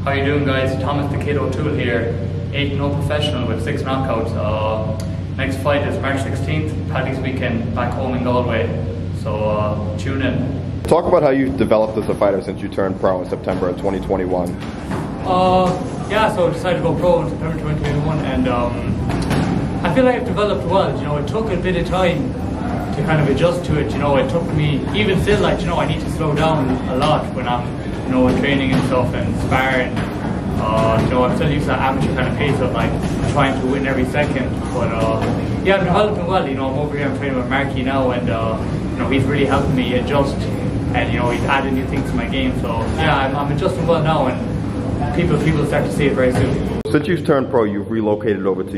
How you doing, guys? Thomas the Kid O'Toole here, 8-0 professional with 6 knockouts. Next fight is March 16th, Paddy's weekend, back home in Galway. So tune in. Talk about how you've developed as a fighter since you turned pro in September of 2021. Yeah, so I decided to go pro in September 2021, and I feel like I've developed well. You know, it took a bit of time to kind of adjust to it. You know, it took me, even still, like, you know, I need to slow down a lot when I'm, you know, training and stuff and sparring. You know, I'm still used to that amateur kind of pace of like trying to win every second. But yeah, I'm developing well. You know, I'm over here, I'm training with Marky now, and you know, he's really helping me adjust, and you know, he's adding new things to my game. So yeah, I'm adjusting well now, and people start to see it very soon. Since you've turned pro, you've relocated over to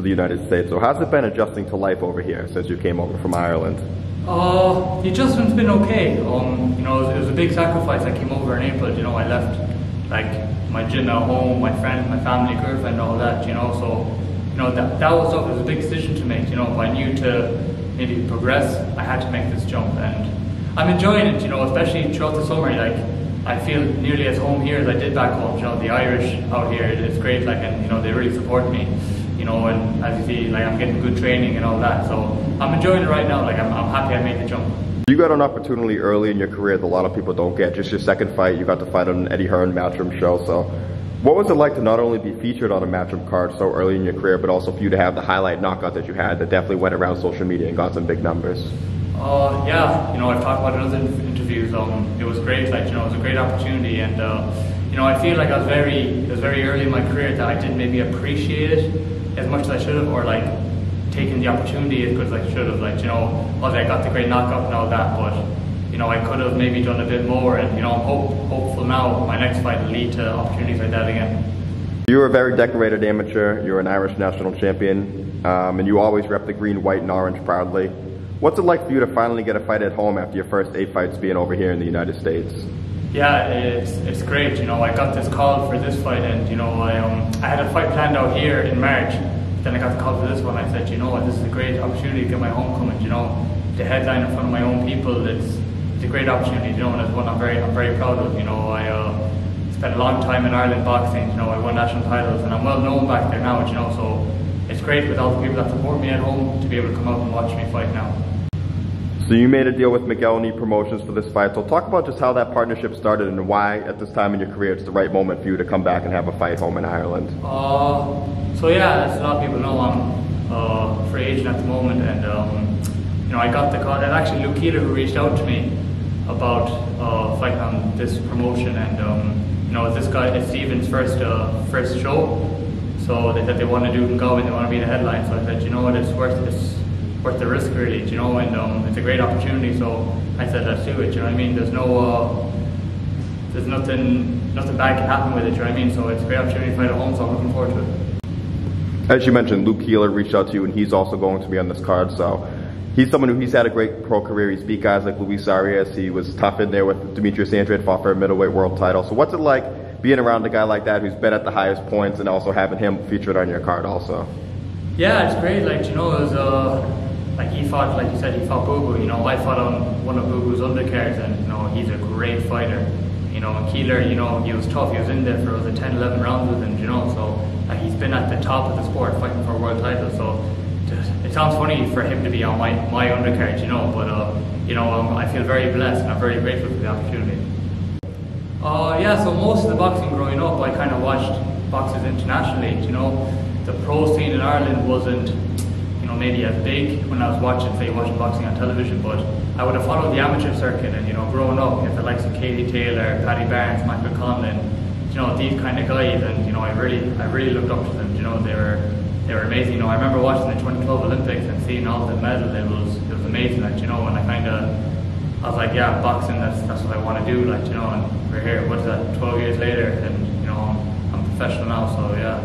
the United States. So how's it been adjusting to life over here since you came over from Ireland? The adjustment's been okay. You know, it was a big sacrifice. I came over in April. You know, I left like my gym at home, my friends, my family, girlfriend, all that. You know, so you know that was tough. It was a big decision to make. You know, if I knew to maybe progress, I had to make this jump, and I'm enjoying it. You know, especially throughout the summer. Like, I feel nearly as home here as I did back home. You know, the Irish out here, it's great. Like, and you know, they really support me. You know, and as you see, like, I'm getting good training and all that. So I'm enjoying it right now. Like, I'm happy I made the jump. You got an opportunity early in your career that a lot of people don't get. Just your second fight, you got to fight on an Eddie Hearn Matchroom show. So what was it like to not only be featured on a Matchroom card so early in your career, but also for you to have the highlight knockout that you had that definitely went around social media and got some big numbers? Yeah, you know, I've talked about it in other interviews. It was great. Like, you know, it was a great opportunity, and you know, I feel like it was very early in my career that I didn't maybe appreciate it as much as I should have, or like taking the opportunity as good as I should have. Like, you know, I got the great knockout and all that, but you know, I could have maybe done a bit more, and you know, I'm hopeful now my next fight will lead to opportunities like that again. You were a very decorated amateur. You're an Irish national champion, and you always rep the green, white, and orange proudly. What's it like for you to finally get a fight at home after your first 8 fights being over here in the United States? Yeah, it's great. You know, I got this call for this fight, and you know, I had a fight planned out here in March. Then I got the call for this one. I said, you know what, this is a great opportunity to get my homecoming. You know, the headline in front of my own people. It's a great opportunity. You know, and it's one I'm very proud of. You know, I spent a long time in Ireland boxing. You know, I won national titles, and I'm well known back there now. You know, so it's great with all the people that support me at home to be able to come out and watch me fight now. So you made a deal with Miguel Knee Promotions for this fight. So talk about just how that partnership started and why at this time in your career it's the right moment for you to come back and have a fight home in Ireland. So yeah, as a lot of people know, I'm a free agent at the moment, and you know, I got the call. And actually Luke Keeler who reached out to me about fighting on this promotion, and you know, this guy, it's Stephen's first show. So they said they want to do it in Galway, they want to be the headline. So I said, you know what, it's worth the risk, really, you know, and it's a great opportunity. So I said, let's do it. You know what I mean? There's nothing bad can happen with it. You know what I mean? So it's a great opportunity to fight at home. So I'm looking forward to it. As you mentioned, Luke Keeler reached out to you, and he's also going to be on this card. So he's someone who's had a great pro career. He's beat guys like Luis Arias. He was tough in there with Demetrius Andrade, fought for a middleweight world title. So what's it like being around a guy like that who's been at the highest points and also having him featured on your card also? Yeah, it's great. Like, you know, it was like he fought, like you said, he fought Boo Boo. You know, I fought on one of Boo Boo's undercards, and you know, he's a great fighter. You know, and Keeler, you know, he was tough. He was in there for 10-11 rounds with him. You know, so he's been at the top of the sport fighting for a world title. So it sounds funny for him to be on my undercard, you know, but you know, I feel very blessed and I'm very grateful for the opportunity. Yeah, so most of the boxing growing up, I kind of watched boxers internationally. You know, the pro scene in Ireland wasn't, you know, maybe as big when I was watching boxing on television, but I would have followed the amateur circuit, and you know, growing up, you know, the likes of Katie Taylor, Paddy Barnes, Michael Conlon, you know, these kind of guys, and you know, I really looked up to them. You know, they were amazing. You know, I remember watching the 2012 Olympics and seeing all the medals. It was amazing, like, you know, and I was like, yeah, boxing, that's what I want to do, like, you know, and we're here, what is that, 12 years later, and you know, I'm professional now, so yeah.